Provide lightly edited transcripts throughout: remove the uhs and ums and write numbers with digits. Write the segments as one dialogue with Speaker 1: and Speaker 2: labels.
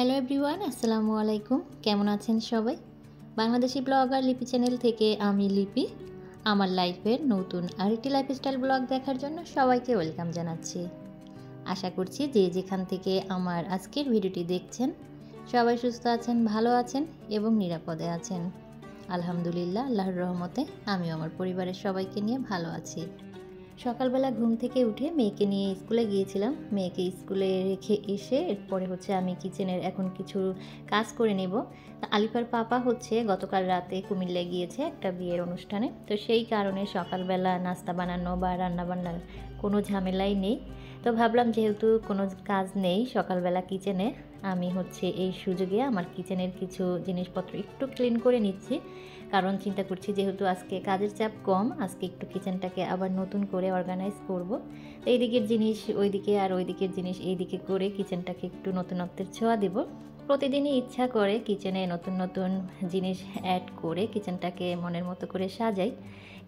Speaker 1: Hello everyone, আসসালামু আলাইকুম। কেমন আছেন সবাই? বাংলাদেশি ব্লগার লিপি চ্যানেল থেকে আমি লিপি আমার লাইফের নতুন আরেকটি লাইফস্টাইল ব্লগ দেখার জন্য সবাইকে ওয়েলকাম জানাচ্ছি। আশা করছি যে যেখান থেকে আমার আজকের ভিডিওটি দেখছেন সবাই সুস্থ আছেন, ভালো আছেন এবং নিরাপদে আছেন। আলহামদুলিল্লাহ, আল্লাহর রহমতে আমিও আমার পরিবারের সবাইকে নিয়ে ভালো আছি। সকালবেলা ঘুম থেকে উঠে মেয়েকে নিয়ে স্কুলে গিয়েছিলাম। মেয়েকে স্কুলে রেখে এসে এরপরে আমি কিচেনের এখন কিছু কাজ করে নেব। আলিফার পাপা গতকাল রাতে কুমিল্লায় গিয়েছে একটা বিয়ের অনুষ্ঠানে। তো সেই কারণে সকালবেলা নাস্তা বানানো বা রান্নাবান্নার কোনো ঝামেলাই নেই। তো ভাবলাম যেহেতু কোনো কাজ নেই সকালবেলা কিচেনে, আমি এই সুযোগে আমার কিচেনের কিছু জিনিসপত্র একটু ক্লিন করে নিচ্ছি। কারণ চিন্তা করছি যেহেতু আজকে কাজের চাপ কম, আজকে একটু কিচেনটাকে আবার নতুন করে অর্গানাইজ করব। তো এইদিকের জিনিস ওইদিকে আর ওইদিকের জিনিস এইদিকে করে কিচেনটাকে একটু নতুনত্বের ছোঁয়া দেব। প্রতিদিনই ইচ্ছা করে কিচেনে নতুন নতুন জিনিস অ্যাড করে কিচেনটাকে মনের মতো করে সাজাই,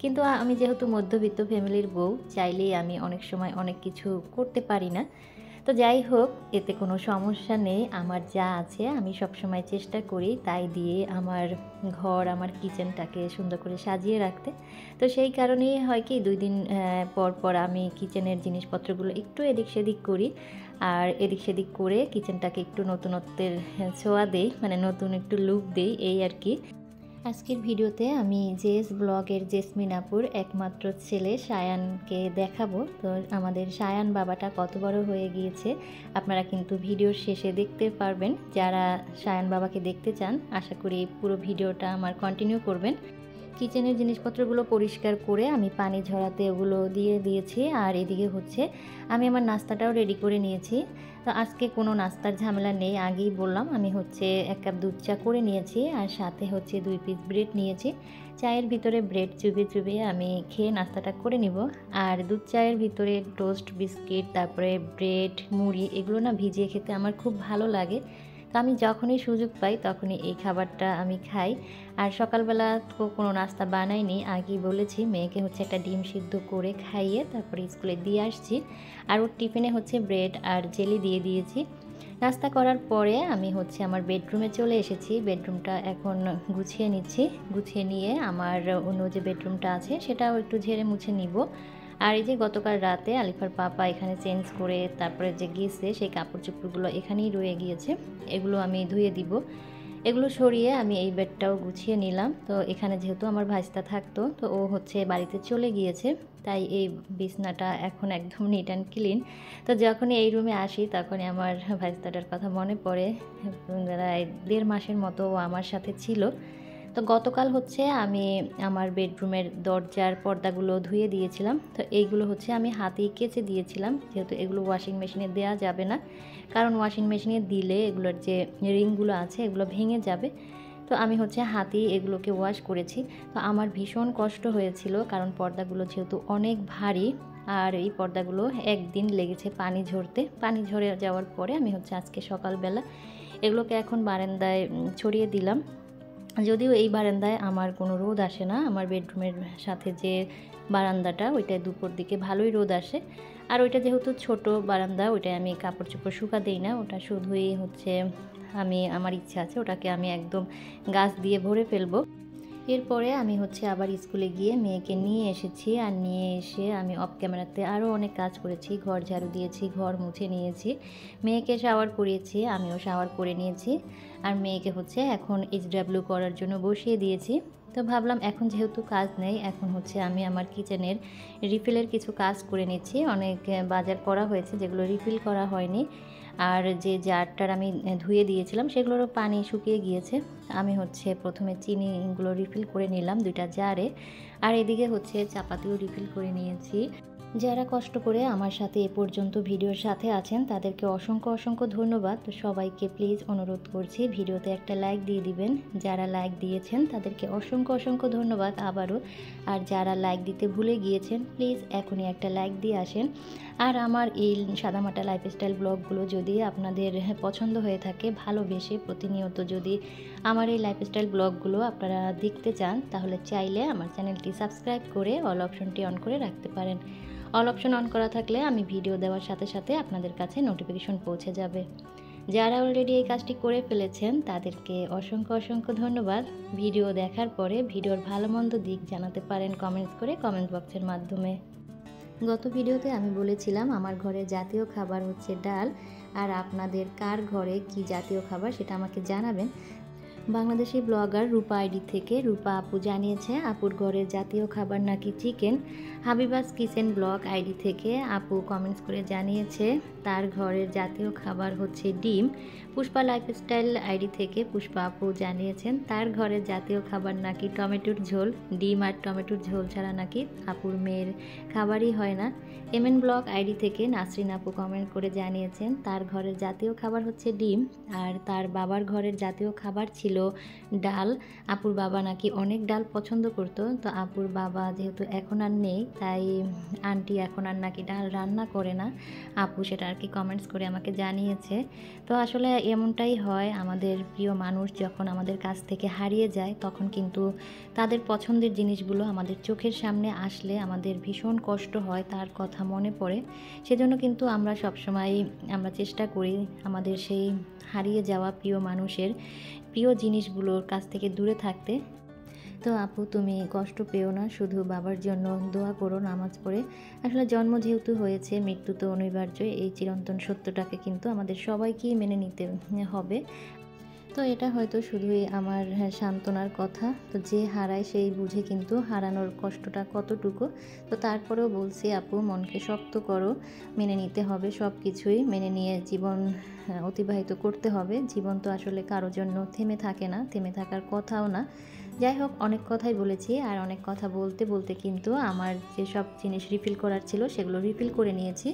Speaker 1: কিন্তু আমি যেহেতু মধ্যবিত্ত ফ্যামিলির বউ, চাইলেই আমি অনেক সময় অনেক কিছু করতে পারি না। তো যাই হোক, এতে কোনো সমস্যা নেই। আমার যা আছে আমি সবসময় চেষ্টা করি তাই দিয়ে আমার ঘর, আমার কিচেনটাকে সুন্দর করে সাজিয়ে রাখতে। তো সেই কারণেই হয় কি 2 দিন পর পর আমি কিচেনের জিনিসপত্রগুলো একটু এদিক সেদিক করি, আর এদিক সেদিক করে কিচেনটাকে একটু নতুনত্বের ছোঁয়া দেই, মানে নতুন একটু লুক দেই, এই আর কি। আজকের ভিডিওতে আমি জেস ব্লগের জেসমিন আপুর একমাত্র ছেলে সায়ানকে দেখাবো। তো আমাদের সায়ান বাবাটা কত বড় হয়ে গিয়েছে আপনারা কিন্তু ভিডিওর শেষে দেখতে পারবেন। যারা সায়ান বাবাকে দেখতে চান আশা করি পুরো ভিডিওটা আমার কন্টিনিউ করবেন। কিচেনের জিনিসপত্রগুলো পরিষ্কার করে আমি পানি ঝরাতে ওগুলো দিয়ে দিয়েছি, আর এদিকে আমি আমার নাস্তাটাও রেডি করে নিয়েছি। তো আজকে কোনো নাস্তার ঝামেলা নেই, আগেই বললাম। আমি 1 কাপ দুধ চা করে নিয়েছি, আর সাথে 2 পিস ব্রেড নিয়েছি। চায়ের ভিতরে ব্রেড চুবিয়ে চুবিয়ে আমি খেয়ে নাস্তাটা করে নিব। আর দুধ চায়ের ভিতরে টোস্ট, বিস্কিট, তারপরে ব্রেড, মুড়ি এগুলো না ভিজিয়ে খেতে আমার খুব ভালো লাগে। তো আমি যখনই সুযোগ পাই তখনই এই খাবারটা আমি খাই। আর সকালবেলা তো কোনো নাস্তা বানাইনি, আগেই বলেছি। মেয়েকে একটা ডিম সিদ্ধ করে খাইয়ে তারপরে স্কুলে দিয়ে আসছি, আর ওর টিফিনে ব্রেড আর জেলি দিয়ে দিয়েছি। নাস্তা করার পরে আমি আমার বেডরুমে চলে এসেছি। বেডরুমটা এখন গুছিয়ে নিচ্ছি। গুছিয়ে নিয়ে আমার অন্য যে বেডরুমটা আছে সেটাও একটু ঝেড়ে মুছে নিব। আর এই যে গতকাল রাতে আলিফার পাপা এখানে চেঞ্জ করে তারপরে যে গিয়েছে সেই কাপড় চোপড়গুলো এখানেই রয়ে গিয়েছে, এগুলো আমি ধুয়ে দিব। এগুলো সরিয়ে আমি এই বেডটাও গুছিয়ে নিলাম। তো এখানে যেহেতু আমার ভাইস্তা থাকতো, তো ও বাড়িতে চলে গিয়েছে, তাই এই বিছনাটা এখন একদম নিট অ্যান্ড ক্লিন। তো যখনই এই রুমে আসি তখনই আমার ভাইস্তাটার কথা মনে পড়ে। 1.5 মাসের মতো ও আমার সাথে ছিল। তো গতকাল আমি আমার বেডরুমের দরজার পর্দাগুলো ধুয়ে দিয়েছিলাম। তো এইগুলো আমি হাতেই কেচে দিয়েছিলাম, যেহেতু এগুলো ওয়াশিং মেশিনে দেওয়া যাবে না, কারণ ওয়াশিং মেশিনে দিলে এগুলোর যে রিংগুলো আছে এগুলো ভেঙে যাবে। তো আমি হাতেই এগুলোকে ওয়াশ করেছি। তো আমার ভীষণ কষ্ট হয়েছিল, কারণ পর্দাগুলো যেহেতু অনেক ভারী, আর এই পর্দাগুলো একদিন লেগেছে পানি ঝরতে। পানি ঝরে যাওয়ার পরে আমি আজকে সকালবেলা এগুলোকে এখন বারান্দায় ছড়িয়ে দিলাম। যদিও এই বারান্দায় আমার কোনো রোদ আসে না, আমার বেডরুমের সাথে যে বারান্দাটা ওইটায় দুপুর দিকে ভালোই রোদ আসে। আর ওইটা যেহেতু ছোট বারান্দা, ওইটায় আমি কাপড় চোপড় শুকা দিই না। ওটা শুধুই আমি আমার ইচ্ছা আছে ওটাকে আমি একদম গাছ দিয়ে ভরে ফেলবো। এরপরে আমি আবার স্কুলে গিয়ে মেয়েকে নিয়ে এসেছি, আর নিয়ে এসে আমি অফ ক্যামেরাতে আরও অনেক কাজ করেছি। ঘর ঝাড়ু দিয়েছি, ঘর মুছে নিয়েছি, মেয়েকে শাওয়ার করিয়েছি, আমিও শাওয়ার করে নিয়েছি। আর মেয়েকে এখন HW করার জন্য বসিয়ে দিয়েছি। তো ভাবলাম এখন যেহেতু কাজ নেই, এখন আমি আমার কিচেনের রিফিলের কিছু কাজ করে নিচ্ছি। অনেক বাজার করা হয়েছে যেগুলো রিফিল করা হয়নি, আর যে জারটার আমি ধুয়ে দিয়েছিলাম সেগুলোরও পানি শুকিয়ে গিয়েছে। আমি প্রথমে চিনিগুলো রিফিল করে নিলাম 2টা জারে, আর এদিকে চাপাতিও রিফিল করে নিয়েছি। যারা কষ্ট করে আমার সাথে এ পর্যন্ত ভিডিওর সাথে আছেন তাদেরকে অসংখ্য অসংখ্য ধন্যবাদ। তো সবাইকে প্লিজ অনুরোধ করছি ভিডিওতে একটা লাইক দিয়ে দিবেন। যারা লাইক দিয়েছেন তাদেরকে অসংখ্য অসংখ্য ধন্যবাদ আবারও। আর যারা লাইক দিতে ভুলে গিয়েছেন প্লিজ এখনই একটা লাইক দিয়ে আসেন। আর আমার এই সাদামাটা লাইফস্টাইল ব্লগগুলো যদি আপনাদের পছন্দ হয়ে থাকে, ভালোবেসে প্রতিনিয়ত যদি আমার এই লাইফস্টাইল ব্লগগুলো আপনারা দেখতে চান, তাহলে চাইলে আমার চ্যানেলটি সাবস্ক্রাইব করে অল অপশনটি অন করে রাখতে পারেন। অল অপশন অন করা থাকলে আমি ভিডিও দেওয়ার সাথে সাথে আপনাদের কাছে নোটিফিকেশন পৌঁছে যাবে। যারা অলরেডি এই কাজটি করে ফেলেছেন তাদেরকে অসংখ্য অসংখ্য ধন্যবাদ। ভিডিও দেখার পরে ভিডিওর ভালো মন্দ দিক জানাতে পারেন কমেন্টস করে, কমেন্ট বক্সের মাধ্যমে। গত ভিডিওতে আমি বলেছিলাম আমার ঘরে জাতীয় খাবার হচ্ছে ডাল, আর আপনাদের কার ঘরে কি জাতীয় খাবার সেটা আমাকে জানাবেন। বাংলাদেশি ব্লগার রূপা আইডি থেকে রূপা আপু জানিয়েছে আপুর ঘরের জাতীয় খাবার নাকি chicken. Habiba's kitchen blog ID থেকে আপু কমেন্টস করে জানিয়েছে তার ঘরের জাতীয় খাবার হচ্ছে ডিম। পুষ্পা লাইফস্টাইল আইডি থেকে পুষ্পা আপু জানিয়েছেন তার ঘরের জাতীয় খাবার নাকি টমেটোর ঝোল। ডিম আর টমেটোর ঝোল ছাড়া নাকি আপুর মেয়ের খাবারই হয় না। এমএন ব্লগ আইডি থেকে নাসরিন আপু কমেন্ট করে জানিয়েছেন তার ঘরের জাতীয় খাবার হচ্ছে ডিম, আর তার বাবার ঘরের জাতীয় খাবার ছিল ডাল। আপুর বাবা নাকি অনেক ডাল পছন্দ করতো, তো আপুর বাবা যেহেতু এখন আর নেই তাই আন্টি এখন আর নাকি ডাল রান্না করে না। আপু সেটা আর কি কমেন্টস করে আমাকে জানিয়েছে। তো আসলে এমনটাই হয়, আমাদের প্রিয় মানুষ যখন আমাদের কাছ থেকে হারিয়ে যায় তখন কিন্তু তাদের পছন্দের জিনিসগুলো আমাদের চোখের সামনে আসলে আমাদের ভীষণ কষ্ট হয়, তার কথা মনে পড়ে। সেজন্য কিন্তু আমরা সবসময় চেষ্টা করি আমাদের সেই হারিয়ে যাওয়া প্রিয় মানুষের প্রিয় জিনিসগুলোর কাছ থেকে দূরে থাকতে। তো আপু তুমি কষ্ট পেও না, শুধু বাবার জন্য দোয়া করো নামাজ পড়ে। আসলে জন্ম যেহেতু হয়েছে, মৃত্যু তো অনিবার্য, এই চিরন্তন সত্যটাকে কিন্তু আমাদের সবাইকেই মেনে নিতে হবে। তো এটা হয়তো শুধুই আমার সান্ত্বনার কথা, তো যে হারায় সেই বুঝে কিন্তু হারানোর কষ্টটা কতটুকু। তো তারপরেও বলছি আপু মনকে শক্ত করো, মেনে নিতে হবে, সব কিছুই মেনে নিয়ে জীবন অতিবাহিত করতে হবে। জীবন তো আসলে কারোর জন্য থেমে থাকে না, থেমে থাকার কথাও না। যাই হোক, অনেক কথাই বলেছি, আর অনেক কথা বলতে বলতে কিন্তু আমার যেসব জিনিস রিফিল করার ছিল সেগুলো রিফিল করে নিয়েছি।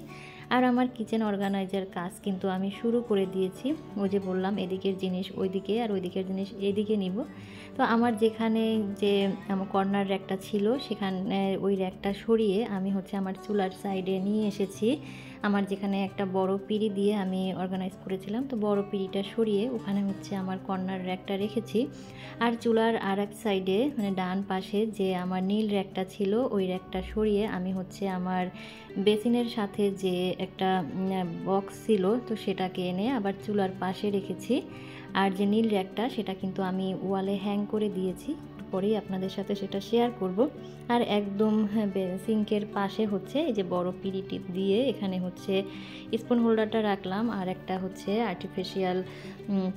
Speaker 1: আর আমার কিচেন অর্গানাইজার কাজ কিন্তু আমি শুরু করে দিয়েছি। ওই যে বললাম এদিকের জিনিস ওইদিকে আর ওইদিকের জিনিস এদিকে নিব। তো আমার যেখানে যে আমার কর্নার র্যাকটা ছিল সেখানে ওই র্যাকটা সরিয়ে আমি আমার চুলার সাইডে নিয়ে এসেছি। আমার যেখানে একটা বড় পিঁড়ি দিয়ে আমি অর্গানাইজ করেছিলাম, তো বড় পিঁড়িটা সরিয়ে ওখানে আমার কর্নার র্যাকটা রেখেছি। আর চুলার আর এক সাইডে ডান পাশে যে আমার নীল র্যাকটা ছিল ওই র্যাকটা সরিয়ে আমি আমার বেসিনের সাথে যে একটা বক্স ছিল তো সেটাকে এনে আবার চুলার পাশে রেখেছি। আর যে নীল র্যাকটা সেটা কিন্তু আমি ওয়ালে হ্যাং করে দিয়েছি, পরেই আপনাদের সাথে সেটা শেয়ার করব। আর একদম সিঙ্কের পাশে এই যে বড় পিঁড়িটি দিয়ে এখানে স্পুন হোল্ডারটা রাখলাম, আর একটা আর্টিফিশিয়াল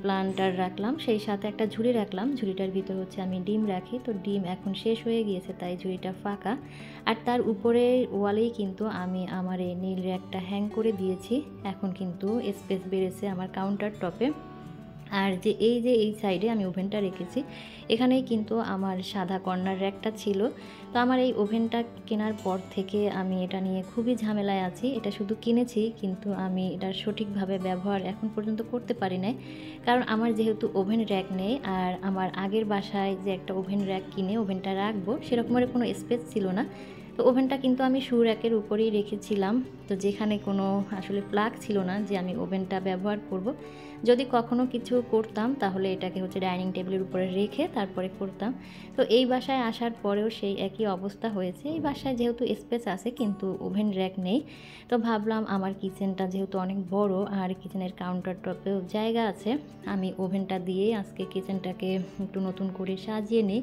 Speaker 1: প্লান্টার রাখলাম, সেই সাথে একটা ঝুড়ি রাখলাম। ঝুড়িটার ভিতর আমি ডিম রাখি, তো ডিম এখন শেষ হয়ে গিয়েছে তাই ঝুড়িটা ফাঁকা। আর তার উপরে ওয়ালেই কিন্তু আমি আমার এই নীল র্যাকটা হ্যাং করে দিয়েছি। এখন কিন্তু স্পেস বেড়েছে আমার কাউন্টার টপে। আর যে এই সাইডে আমি ওভেনটা রেখেছি, এখানেই কিন্তু আমার সাদা কর্নার র্যাকটা ছিল। তো আমার এই ওভেনটা কেনার পর থেকে আমি এটা নিয়ে খুবই ঝামেলায় আছি। এটা শুধু কিনেছি কিন্তু আমি এটার সঠিকভাবে ব্যবহার এখন পর্যন্ত করতে পারি নাই, কারণ আমার যেহেতু ওভেন র্যাক নেই, আর আমার আগের বাসায় যে একটা ওভেন র্যাক কিনে ওভেনটা রাখবো সেরকমের কোনো স্পেস ছিল না। তো ওভেনটা কিন্তু আমি শু র্যাকের উপরেই রেখেছিলাম, তো যেখানে কোনো আসলে প্লাগ ছিল না যে আমি ওভেনটা ব্যবহার করব। যদি কখনো কিছু করতাম তাহলে এটাকে ডাইনিং টেবিলের উপরে রেখে তারপরে করতাম। তো এই বাসায় আসার পরেও সেই একই অবস্থা হয়েছে। এই বাসায় যেহেতু স্পেস আছে কিন্তু ওভেন র্যাক নেই, তো ভাবলাম আমার কিচেনটা যেহেতু অনেক বড় আর কিচেনের কাউন্টার টপেও জায়গা আছে, আমি ওভেনটা দিয়েই আজকে কিচেনটাকে একটু নতুন করে সাজিয়ে নিই।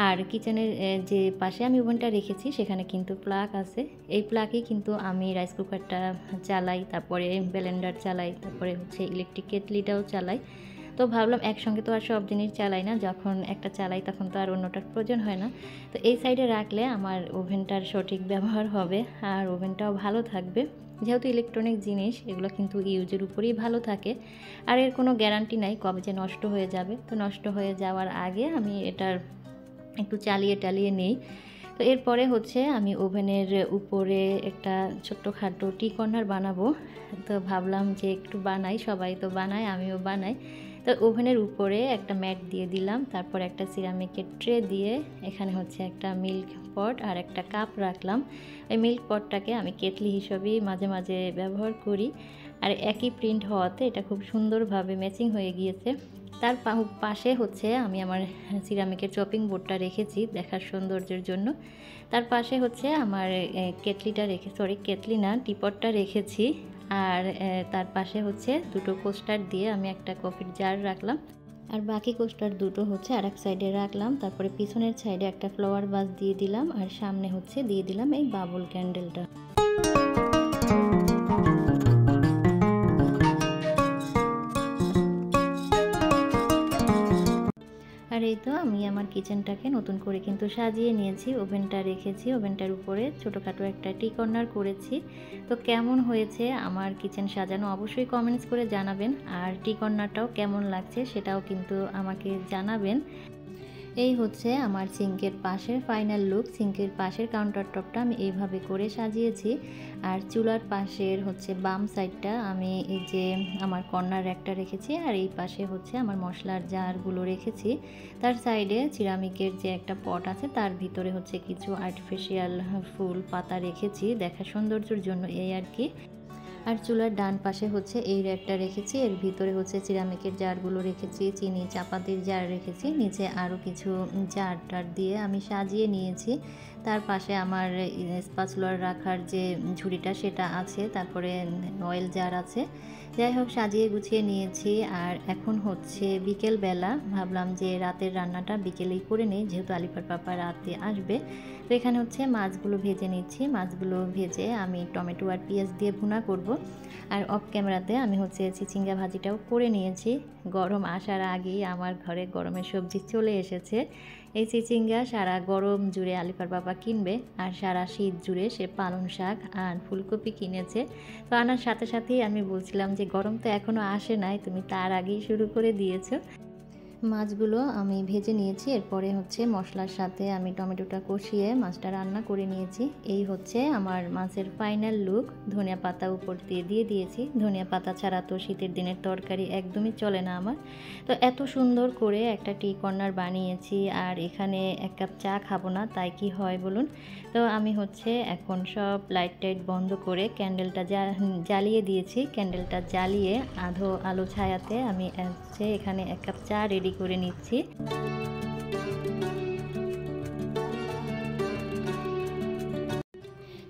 Speaker 1: আর কিচেনের যে পাশে আমি ওভেনটা রেখেছি সেখানে কিন্তু প্লাগ আছে, এই প্লাগেই কিন্তু আমি রাইস কুকারটা চালাই, তারপরে ব্লেন্ডার চালাই, তারপরে ইলেকট্রিক কেটলিটাও চালাই। তো ভাবলাম একসঙ্গে তো আর সব জিনিস চালাই না, যখন একটা চালাই তখন তো আর অন্যটার প্রয়োজন হয় না। তো এই সাইডে রাখলে আমার ওভেনটার সঠিক ব্যবহার হবে আর ওভেনটাও ভালো থাকবে। যেহেতু ইলেকট্রনিক জিনিস এগুলো কিন্তু ইউজের উপরেই ভালো থাকে, আর এর কোনো গ্যারান্টি নাই কবে যে নষ্ট হয়ে যাবে। তো নষ্ট হয়ে যাওয়ার আগে আমি এটার একটু চালিয়ে টালিয়ে নেই। তো এরপরে আমি ওভেনের উপরে একটা ছোট্টখাটো টি কর্নার বানাবো। তো ভাবলাম যে একটু বানাই, সবাই তো বানায় আমিও বানাই। তো ওভেনের উপরে একটা ম্যাট দিয়ে দিলাম, তারপর একটা সিরামিকের ট্রে দিয়ে এখানে একটা মিল্ক পট আর একটা কাপ রাখলাম। এই মিল্ক পটটাকে আমি কেটলি হিসেবেই মাঝে মাঝে ব্যবহার করি, আর একই প্রিন্ট হওয়াতে এটা খুব সুন্দরভাবে ম্যাচিং হয়ে গিয়েছে। তার পাশে আমি আমার সিরামিকের চপিং বোর্ডটা রেখেছি দেখার সৌন্দর্যের জন্য। তার পাশে আমার কেটলিটা কেটলি না টিপটটা রেখেছি। আর তার পাশে হচ্ছে দুটো কোস্টার দিয়ে আমি একটা কফির জার রাখলাম, আর বাকি কোস্টার দুটো হচ্ছে আর এক সাইডে রাখলাম। তারপরে পিছনের সাইডে একটা ফ্লাওয়ার ভাস দিয়ে দিলাম, আর সামনে হচ্ছে দিয়ে দিলাম এই বাবল ক্যান্ডেলটা। আর এই তো আমি আমার কিচেনটাকে নতুন করে কিন্তু সাজিয়ে নিয়েছি। ওভেনটা রেখেছি, ওভেনটার উপরে ছোটোখাটো একটা টি কর্নার করেছি। তো কেমন হয়েছে আমার কিচেন সাজানো অবশ্যই কমেন্টস করে জানাবেন, আর টি কর্নারটাও কেমন লাগছে সেটাও কিন্তু আমাকে জানাবেন। এই হচ্ছে আমার সিঙ্কের পাশের ফাইনাল লুক। সিঙ্কের পাশের কাউন্টার টপটা আমি এইভাবে করে সাজিয়েছি, আর চুলার পাশের হচ্ছে বাম সাইডটা আমি এই যে আমার কর্নার র্যাকটা রেখেছি, আর এই পাশে হচ্ছে আমার মশলার জারগুলো রেখেছি। তার সাইডে সিরামিকের যে একটা পট আছে তার ভিতরে হচ্ছে কিছু আর্টিফিশিয়াল ফুল পাতা রেখেছি দেখা সৌন্দর্যের জন্য, এই আর কি। আর চুলার ডান পাশে হচ্ছে এই র্যাকটা রেখেছি, এর ভিতরে হচ্ছে সিরামিকের জারগুলো রেখেছি, চিনি চাপাতির জার রেখেছি, নিচে আরও কিছু জার টার দিয়ে আমি সাজিয়ে নিয়েছি। তার পাশে আমার স্প্যাচুলার রাখার যে ঝুড়িটা সেটা আছে, তারপরে অয়েল জার আছে। যাই হোক, সাজিয়ে গুছিয়ে নিয়েছি। আর এখন হচ্ছে বিকেল বেলা, ভাবলাম যে রাতের রান্নাটা বিকেলেই করে নেই, যেহেতু আলিফার পাপা রাতে আসবে। তো এখানে হচ্ছে মাছগুলো ভেজে নিচ্ছি। মাছগুলো ভেজে আমি টমেটো আর পেঁয়াজ দিয়ে ভুনা করব। আর অফ ক্যামেরাতে আমি হচ্ছে চিচিঙ্গা ভাজিটাও করে নিয়েছি। গরম আসার আগেই আমার ঘরে গরমের সবজি চলে এসেছে। এই চিচিঙ্গা সারা গরম জুড়ে আলিফার বাবা কিনবে, আর সারা শীত জুড়ে সে পালং শাক আর ফুলকপি কিনেছে। তো আনার সাথে সাথেই আমি বলছিলাম যে গরম তো এখনও আসে নাই, তুমি তার আগেই শুরু করে দিয়েছো। মাছগুলো আমি ভেজে নিয়েছি, এরপরে হচ্ছে মশলার সাথে আমি টমেটোটা কষিয়ে মাছটা রান্না করে নিয়েছি। এই হচ্ছে আমার মাছের ফাইনাল লুক। ধনিয়া পাতা উপর দিয়ে দিয়েছি। ধনিয়া পাতা ছাড়া তো শীতের দিনের তরকারি একদমই চলে না আমার। তো এত সুন্দর করে একটা টি কর্নার বানিয়েছি, আর এখানে এক কাপ চা খাবো না, তাই কি হয় বলুন। তো আমি হচ্ছে এখন সব লাইট টাইট বন্ধ করে ক্যান্ডেলটা জ্বালিয়ে দিয়েছি। ক্যান্ডেলটা জ্বালিয়ে আধো আলো ছায়াতে আমি হচ্ছে এখানে এক কাপ চা রেডি করে নিচ্ছি।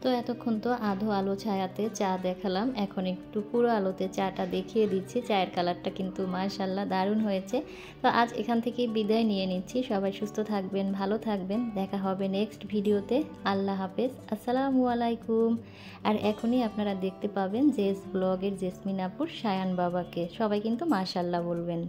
Speaker 1: তো এতক্ষণ তো আধো আলো ছায়াতে চা দেখালাম, এখন একটু পুরো আলোতে চাটা দেখিয়ে দিচ্ছি। চায়ের কালারটা কিন্তু মাশাআল্লাহ দারুণ হয়েছে। তো আজ এখান থেকে বিদায় নিয়ে নিচ্ছি। সবাই সুস্থ থাকবেন, ভালো থাকবেন। দেখা হবে নেক্সট ভিডিওতে। আল্লাহ হাফেজ, আসসালামু আলাইকুম। আর এখনই আপনারা দেখতে পাবেন জেস ব্লগের জেসমিন আপুর সায়ান বাবাকে। সবাই কিন্তু মাশাআল্লাহ বলবেন।